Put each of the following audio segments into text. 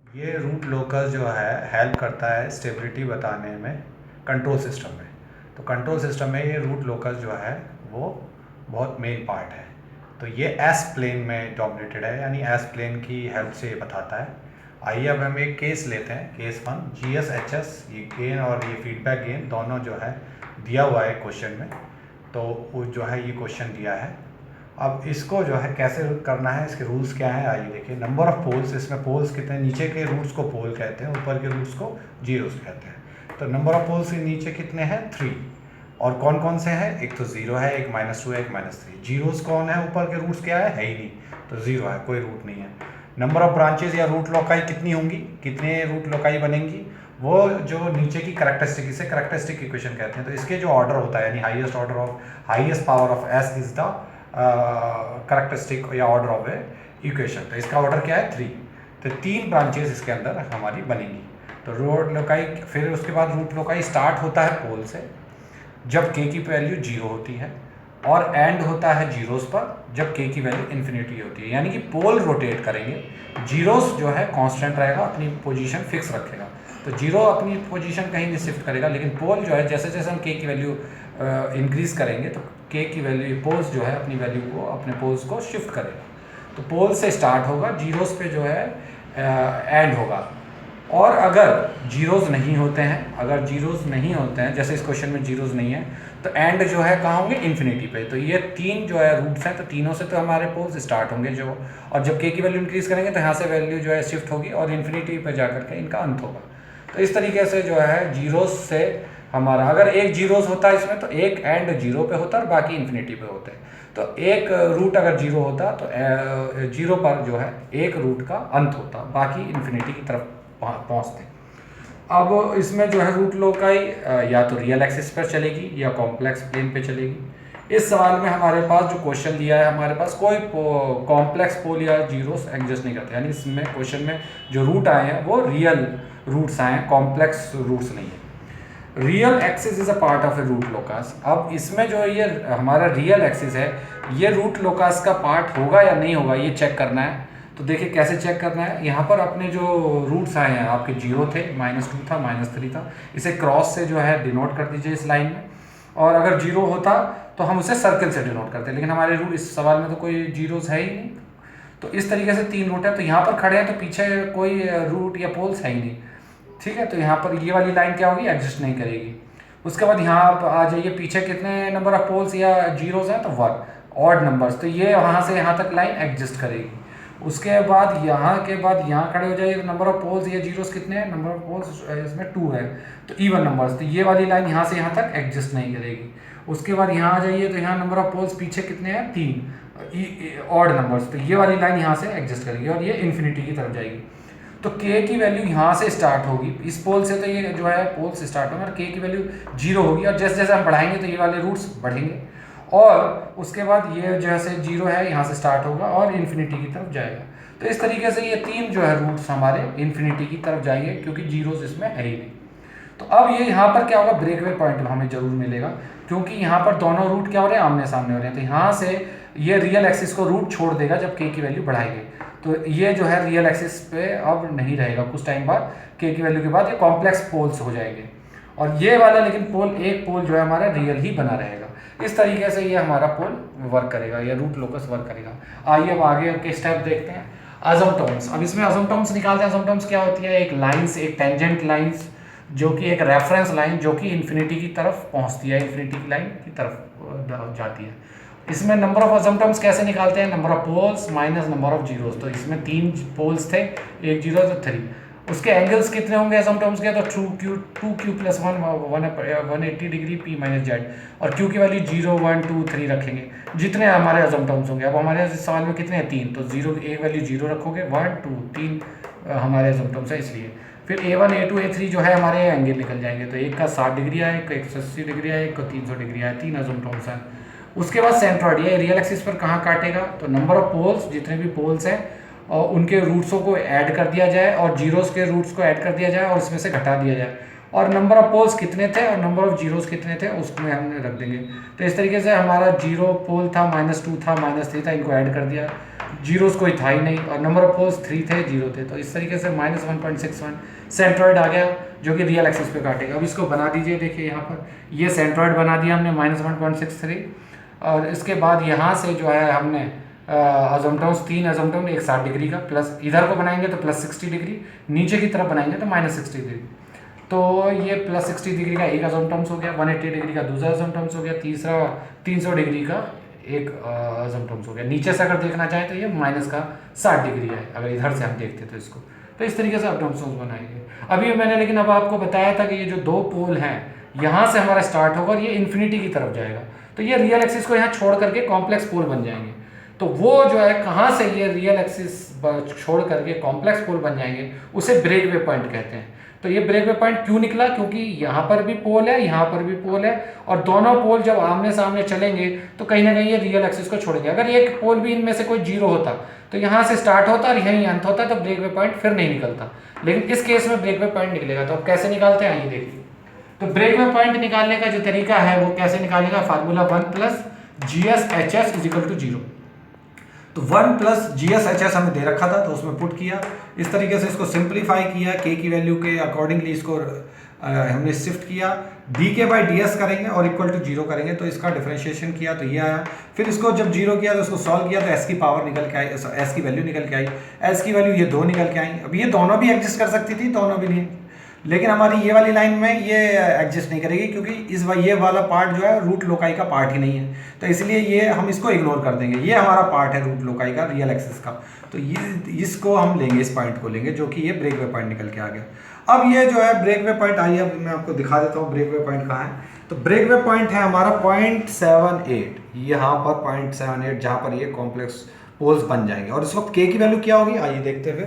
ये root locus जो है हेल्प करता है स्टेबिलिटी बताने में कंट्रोल सिस्टम में। तो कंट्रोल सिस्टम में ये रूट लोकस जो है वो बहुत मेन पार्ट है। तो ये एस प्लेन में डोमिनेटेड है, यानी एस प्लेन की हेल्प से ये बताता है। आइए अब हम एक केस लेते हैं, केस 1 GS HS, ये गेन और ये फीडबैक गेन दोनों जो है दिया हुआ है क्वेश्चन में। तो वो जो है ये क्वेश्चन दिया है। अब इसको जो है कैसे करना है, इसके रूल्स क्या हैं आइए देखिए। नंबर ऑफ पोल्स, इसमें पोल्स कितने, नीचे के रूट्स को पोल कहते हैं, ऊपर के रूट्स को जीरोस कहते हैं। तो नंबर ऑफ पोल्स नीचे कितने हैं 3, और कौन कौन से हैं, एक तो 0 है, एक -2 है, एक -3। जीरोस कौन है, ऊपर के रूट्स क्या है ही नहीं, तो 0 है, कोई रूट नहीं है। नंबर ऑफ ब्रांचेज या रूट लोकाई कितनी होंगी, कितने रूट लोकाई बनेंगी, वो जो नीचे की करेक्टरिस्टिक, इसे करेक्टरिस्टिक इक्वेशन कहते हैं। तो इसके जो ऑर्डर होता है, यानी highest power of S is the characteristic या ऑर्डर ऑफ ए इक्वेशन। तो इसका ऑर्डर क्या है 3। तो 3 ब्रांचेस इसके अंदर हमारी बनेंगी। तो रूट लोकाई, फिर उसके बाद रूट लोकाई स्टार्ट होता है पोल से जब k की वैल्यू 0 होती है, और एंड होता है जीरोस पर जब k की वैल्यू इन्फिनिटी होती है। यानी कि पोल रोटेट करेंगे, जीरोस जो है कांस्टेंट रहेगा, अपनी पोजीशन फिक्स रखेगा। तो जीरो अपनी पोजीशन कहीं नहीं शिफ्ट करेगा, लेकिन पोल जो है जैसे जैसे हम k की वैल्यू इंक्रीज करेंगे तो k की वैल्यू, पोल्स जो है अपनी वैल्यू को, अपने पोल्स को शिफ्ट करेगा। तो पोल से स्टार्ट होगा, जीरोस पे जो है एंड होगा। और अगर जीरोज़ नहीं होते हैं, अगर जीरोज़ नहीं होते हैं, जैसे इस क्वेश्चन में जीरोज़ नहीं है, तो एंड जो है कहाँ होंगे, इन्फिनिटी पे। तो ये 3 जो है रूट्स हैं, तो तीनों से तो हमारे पोल्स स्टार्ट होंगे जो, और जब k की वैल्यू इंक्रीज़ करेंगे तो यहाँ से वैल्यू जो है शिफ्ट होगी और इन्फिनिटी पे जा करके इनका अंत होगा। तो इस तरीके से जो है जीरोज़ से हमारा, अगर एक जीरोज़ होता है इसमें तो एक एंड जीरो पे होता है और बाकी इन्फिनिटी पे होते हैं। तो एक रूट अगर जीरो होता तो जीरो पर जो है एक रूट का अंत होता, बाकी इन्फिनिटी की तरफ पहुँचते। अब इसमें जो है रूट लोकाई या तो रियल एक्सिस पर चलेगी या कॉम्प्लेक्स प्लेन पे चलेगी। इस सवाल में हमारे पास जो क्वेश्चन दिया है, हमारे पास कोई कॉम्प्लेक्स पोल या जीरोस एग्जिस्ट नहीं करते, यानी इसमें क्वेश्चन में जो रूट आए हैं वो रियल रूट्स आए हैं, कॉम्प्लेक्स रूट्स नहीं है। Real axis is a part of a root locus. अब इसमें जो ये हमारा रियल एक्सिस है, ये रूट लोकास का पार्ट होगा या नहीं होगा, ये चेक करना है। तो देखिए कैसे चेक करना है। यहाँ पर अपने जो रूट्स आए हैं, आपके 0 थे, -2 था, -3 था, इसे क्रॉस से जो है डिनोट कर दीजिए इस लाइन में। और अगर 0 होता तो हम उसे सर्कल से डिनोट करते, लेकिन हमारे रूट, इस सवाल में तो कोई जीरोस है ही नहीं। तो इस तरीके से 3 रूट है, तो यहाँ पर खड़े हैं तो पीछे कोई रूट या पोल्स है ही नहीं, ठीक है। तो यहाँ पर ये वाली लाइन क्या होगी, एग्जिस्ट नहीं करेगी। उसके बाद यहाँ आप आ जाइए, पीछे कितने नंबर ऑफ पोल्स या जीरोस हैं, तो 1 ऑड नंबर्स, तो ये वहाँ से यहाँ तक लाइन एग्जिस्ट करेगी। उसके बाद यहाँ के बाद यहाँ खड़े हो जाइए, तो नंबर ऑफ पोल्स या जीरोस कितने हैं, नंबर ऑफ पोल्स इसमें 2 है, तो इवन नंबर्स, तो ये वाली लाइन यहाँ से यहाँ तक एग्जिस्ट नहीं करेगी। उसके बाद यहाँ आ जाइए, तो यहाँ नंबर ऑफ पोल्स पीछे कितने हैं, 3 ऑड नंबर्स, तो ये वाली लाइन यहाँ से एग्जिस्ट करेगी और ये इन्फिनिटी की तरफ जाएगी। तो k की वैल्यू यहाँ से स्टार्ट होगी, इस पोल से, तो ये जो है पोल से स्टार्ट होगा, और k की वैल्यू 0 होगी, और जैसे जैसे हम बढ़ाएंगे तो ये वाले रूट्स बढ़ेंगे, और उसके बाद ये जैसे 0 है यहाँ से स्टार्ट होगा और इन्फिनिटी की तरफ जाएगा। तो इस तरीके से ये 3 जो है रूट्स हमारे इन्फिनिटी की तरफ जाएंगे, क्योंकि जीरोस इसमें है ही नहीं। तो अब ये यहाँ पर क्या होगा, ब्रेकवे पॉइंट हमें जरूर मिलेगा, क्योंकि यहाँ पर दोनों रूट क्या हो रहे हैं, आमने सामने हो रहे हैं। तो यहाँ से ये रियल एक्सिस को रूट छोड़ देगा जब k की वैल्यू बढ़ाएंगे, तो ये जो है रियल एक्सिस पे अब नहीं रहेगा, कुछ टाइम बाद k की वैल्यू के बाद ये कॉम्प्लेक्स पोल्स हो जाएंगे, और ये वाला लेकिन पोल, एक पोल जो है हमारा रियल ही बना रहेगा। इस तरीके से ये हमारा पोल वर्क करेगा, या रूट लोकस वर्क करेगा। आइए अब आगे के स्टेप देखते हैं। अजम्पटम्स, अब इसमें अजम्पटम्स निकालते हैं। अजम्पटम्स क्या होती है, एक लाइन्स, एक टेंजेंट लाइन्स, जो कि एक रेफरेंस लाइन जो कि इन्फिनिटी की तरफ पहुंचती है, इन्फिनिटी की लाइन की तरफ जाती है। इसमें नंबर ऑफ अजम्पटम्स कैसे निकालते हैं, number of poles minus number of zeros. तो इसमें 3 पोल्स थे, एक जीरो, तो 3। उसके एंगल्स कितने होंगे अजम्पटम्स के, तो 2q + 180 डिग्री p - z, और q की वैल्यू 0 1 2 3 रखेंगे, जितने हमारे अजम्पटम्स होंगे। अब हमारे सवाल में कितने हैं, 3, तो 0 एक वैल्यू 0 रखोगे, 1 2 3 हमारे अजम्पटम्स है, इसलिए फिर a1 a2 a3 जो है हमारे एंगल निकल जाएंगे। तो एक का 60 डिग्री है, एक का 180 डिग्री है, एक का 300 डिग्री है, 3 अजम्पटम्स हैं। उसके बाद सेंट्रॉइड, ये रियल एक्सिस पर कहाँ काटेगा, तो नंबर ऑफ पोल्स, जितने भी पोल्स हैं और उनके रूट्सों को ऐड कर दिया जाए, और जीरोस के रूट्स को ऐड कर दिया जाए, और इसमें से घटा दिया जाए, और नंबर ऑफ पोल्स कितने थे और नंबर ऑफ जीरोस कितने थे उसमें हमने रख देंगे। तो इस तरीके से हमारा 0 पोल था, -2 था, -3 था, इनको ऐड कर दिया, जीरोस कोई था ही नहीं, और नंबर ऑफ पोल्स 3 थे, 0 थे। तो इस तरीके से -1.61 सेंट्रॉइड आ गया जो कि रियल एक्सिस पे काटेगा। अब इसको बना दीजिए, देखिए यहाँ पर ये सेंट्रॉइड बना दिया हमने -1.63, और इसके बाद यहाँ से जो है हमने अजम्पटम्स 3 अजम्पटम, एक 60 डिग्री का, प्लस इधर को बनाएंगे तो +60 डिग्री, नीचे की तरफ बनाएंगे तो -60 डिग्री। तो ये +60 डिग्री का एक अजम्पटम्स हो गया, 180 डिग्री का दूसरा अजम्पटम्स हो गया, तीसरा 300 डिग्री का एक अजम्पटम्स हो गया। नीचे से अगर देखना चाहें तो ये -60 डिग्री है, अगर इधर से हम देखते तो इसको। तो इस तरीके से अजम्पटम्स बनाएंगे। अभी मैंने लेकिन अब आपको बताया था कि ये जो 2 पोल हैं, यहाँ से हमारा स्टार्ट होगा और ये इन्फिनिटी की तरफ जाएगा। तो ये रियल एक्सिस को यहाँ छोड़ करके कॉम्प्लेक्स पोल बन जाएंगे। तो वो जो है कहाँ से ये रियल एक्सिस छोड़ करके कॉम्प्लेक्स पोल बन जाएंगे, उसे ब्रेक वे पॉइंट कहते हैं। तो ये ब्रेक वे पॉइंट क्यों निकला? क्योंकि यहाँ पर भी पोल है, यहाँ पर भी पोल है, और दोनों पोल जब आमने सामने चलेंगे तो कहीं ना कहीं ये रियल एक्सिस को छोड़ेंगे। अगर एक पोल भी इनमें से कोई 0 होता तो यहाँ से स्टार्ट होता और यहीं अंत होता, तो ब्रेक वे पॉइंट फिर नहीं निकलता। लेकिन इस केस में ब्रेक वे पॉइंट निकलेगा। तो अब कैसे निकालते हैं, आइए देखिए। तो ब्रेक वे पॉइंट निकालने का जो तरीका है वो कैसे निकालेगा? Formula 1 + GSHS = 0। तो 1 + GSHS हमें दे रखा था, तो उसमें पुट किया, इस तरीके से इसको सिंप्लीफाई किया, के की वैल्यू के अकॉर्डिंगली इसको हमने शिफ्ट किया, dk/ds करेंगे और =0 करेंगे, तो इसका डिफरेंशिएशन किया तो ये आया। फिर इसको जब 0 किया तो इसको सॉल्व किया तो s की पावर निकल के आई, s की वैल्यू निकल के आई, s की वैल्यू ये 2 निकल के आई। अब ये दोनों भी एग्जिस्ट कर सकती थी, दोनों भी नहीं, लेकिन हमारी ये वाली लाइन में ये एग्जिस्ट नहीं करेगी, क्योंकि ये वाला पार्ट जो है रूट लोकाई का पार्ट ही नहीं है, तो इसलिए ये हम इसको इग्नोर कर देंगे। ये हमारा पार्ट है रूट लोकाई का, रियल एक्सिस का, तो ये इसको हम लेंगे, इस पॉइंट को लेंगे, जो कि ये ब्रेक वे पॉइंट निकल के आ गया। अब ये जो है ब्रेक वे पॉइंट, आइए अब मैं आपको दिखा देता हूँ ब्रेक वे पॉइंट कहाँ है। तो ब्रेक वे पॉइंट है हमारा 0.78, यहाँ पर 0.78, जहाँ पर ये कॉम्प्लेक्स पोल्स बन जाएंगे। और इस वक्त k की वैल्यू क्या होगी, आइए देखते हुए।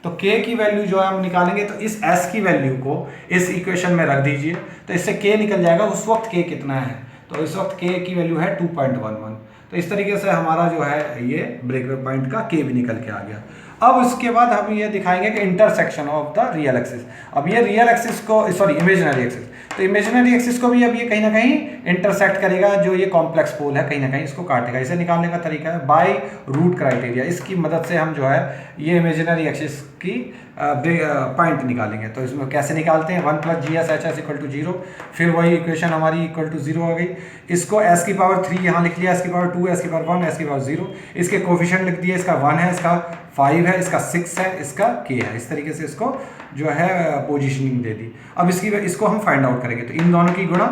तो k की वैल्यू जो है हम निकालेंगे, तो इस s की वैल्यू को इस इक्वेशन में रख दीजिए, तो इससे k निकल जाएगा। उस वक्त k कितना है, तो इस वक्त k की वैल्यू है 2.11। तो इस तरीके से हमारा जो है ये ब्रेक वे पॉइंट का k भी निकल के आ गया। अब इसके बाद हम ये दिखाएंगे कि intersection of the real axis. अब ये रियल एक्सिस को, सॉरी इमेजिनरी एक्सिस, तो इमेजिनरी एक्सिस को भी अब ये कहीं ना कहीं इंटरसेक्ट करेगा, जो ये कॉम्प्लेक्स पोल है कहीं ना कहीं इसको काटेगा। इसे निकालने का तरीका है बाय रूट क्राइटेरिया। इसकी मदद से हम जो है ये इमेजिनरी एक्सिस की पॉइंट निकालेंगे। तो इसमें कैसे निकालते हैं, 1 + GSHS = 0, फिर वही इक्वेशन हमारी =0 आ गई। इसको s की पावर 3 यहाँ लिख लिया, s की पावर 2, s की पावर 1, s की पावर 0, इसके कोफिशिएंट लिख दिए, इसका 1 है, इसका 5 है, इसका 6 है, इसका k है। इस तरीके से इसको जो है पोजीशनिंग दे दी। अब इसको हम फाइंड आउट करेंगे, तो इन दोनों की गुणा,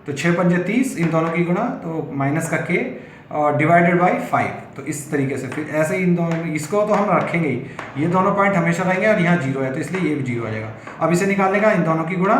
तो 6 × 5 = 30, इन दोनों की गुणा, तो माइनस का k और डिवाइडेड बाय 5। तो इस तरीके से फिर ऐसे ही इन दोनों, इसको तो हम रखेंगे ही, ये दोनों पॉइंट हमेशा रहेंगे, और यहाँ 0 है तो इसलिए ये भी 0 आ जाएगा। अब इसे निकालने का, इन दोनों की गुणा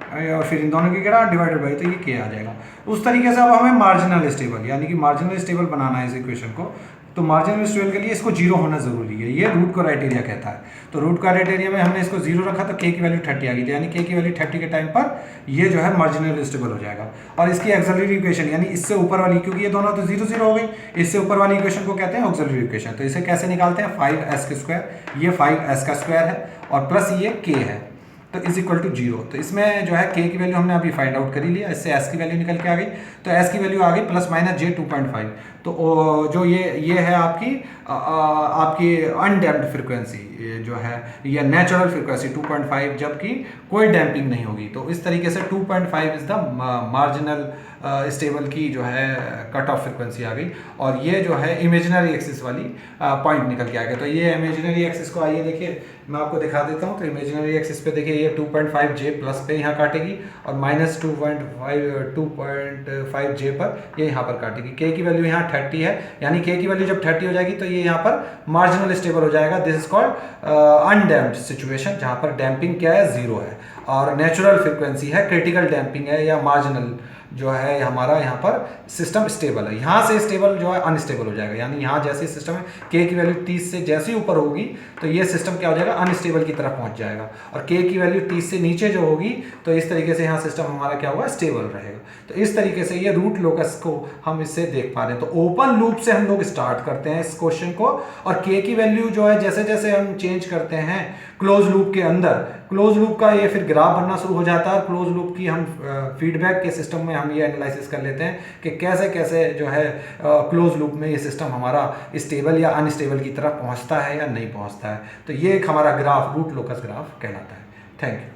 और फिर इन दोनों की गुणा डिवाइडेड बाय, तो ये k आ जाएगा। उस तरीके से अब हमें मार्जिनल स्टेबल, यानी कि मार्जिनल स्टेबल बनाना है इस इक्वेशन को। तो मार्जिनल स्टेबल के लिए इसको 0 होना जरूरी है, ये रूट क्राइटेरिया कहता है। तो रूट क्राइटेरिया में हमने इसको 0 रखा, तो k की वैल्यू 30 आ गई थी, यानी k की वैल्यू 30 के टाइम पर ये जो है मार्जिनल स्टेबल हो जाएगा। और इसकी ऑक्सिलरी इक्वेशन, यानी इससे ऊपर वाली, क्योंकि ये दोनों तो 0 हो गई, इससे ऊपर वाली इक्वेशन को कहते हैं ऑक्सिलरी इक्वेशन। तो इसे कैसे निकालते हैं, 5s², ये 5s² है और प्लस ये k है, तो =0। तो इसमें जो है k की वैल्यू हमने अभी फाइंड आउट कर ही लिया, इससे s की वैल्यू निकल के आ गई। तो s की वैल्यू आ गई ±j 2.5। तो जो ये है आपकी अनडैम्प्ड फ्रिक्वेंसी, ये जो है ये नेचुरल फ्रिक्वेंसी 2.5, जबकि कोई डैम्पिंग नहीं होगी। तो इस तरीके से 2.5 इज़ द मार्जिनल स्टेबल की जो है कट ऑफ फ्रिक्वेंसी आ गई। और ये जो है इमेजिनरी एक्सिस वाली पॉइंट निकल के आ गया। तो ये इमेजिनरी एक्सिस को आइए देखिए, मैं आपको दिखा देता हूँ। तो इमेजिनरी एक्सिस पे देखिए, ये 2.5j प्लस पे यहाँ काटेगी, और -2.5j पर ये यहाँ पर काटेगी। k की वैल्यू यहाँ 30 है, यानी k की वैल्यू जब 30 हो जाएगी तो ये यहाँ पर मार्जिनल स्टेबल हो जाएगा। This is called undamped situation, जहाँ पर डैम्पिंग क्या है, 0 है, और नेचुरल फ्रिक्वेंसी है, क्रिटिकल डैम्पिंग है, या मार्जिनल जो है हमारा यहाँ पर सिस्टम स्टेबल है। यहाँ से स्टेबल जो है अनस्टेबल हो जाएगा, यानी यहाँ जैसे सिस्टम है k की वैल्यू 30 से जैसे ही ऊपर होगी तो ये सिस्टम क्या हो जाएगा, अनस्टेबल की तरफ पहुँच जाएगा। और k की वैल्यू 30 से नीचे जो होगी तो इस तरीके से यहाँ सिस्टम हमारा क्या होगा, स्टेबल रहेगा। तो इस तरीके से ये रूट लोकस को हम इससे देख पा रहे हैं। तो ओपन लूप से हम लोग स्टार्ट करते हैं इस क्वेश्चन को, और k की वैल्यू जो है जैसे जैसे हम चेंज करते हैं क्लोज लूप के अंदर, क्लोज लूप का ये फिर ग्राफ बनना शुरू हो जाता है। क्लोज लूप की हम फीडबैक के सिस्टम में हम हम ये एनालिसिस कर लेते हैं कि कैसे कैसे जो है क्लोज लूप में ये सिस्टम हमारा स्टेबल या अनस्टेबल की तरफ पहुंचता है या नहीं पहुंचता है। तो ये एक हमारा ग्राफ रूट लोकस ग्राफ कहलाता है। Thank you.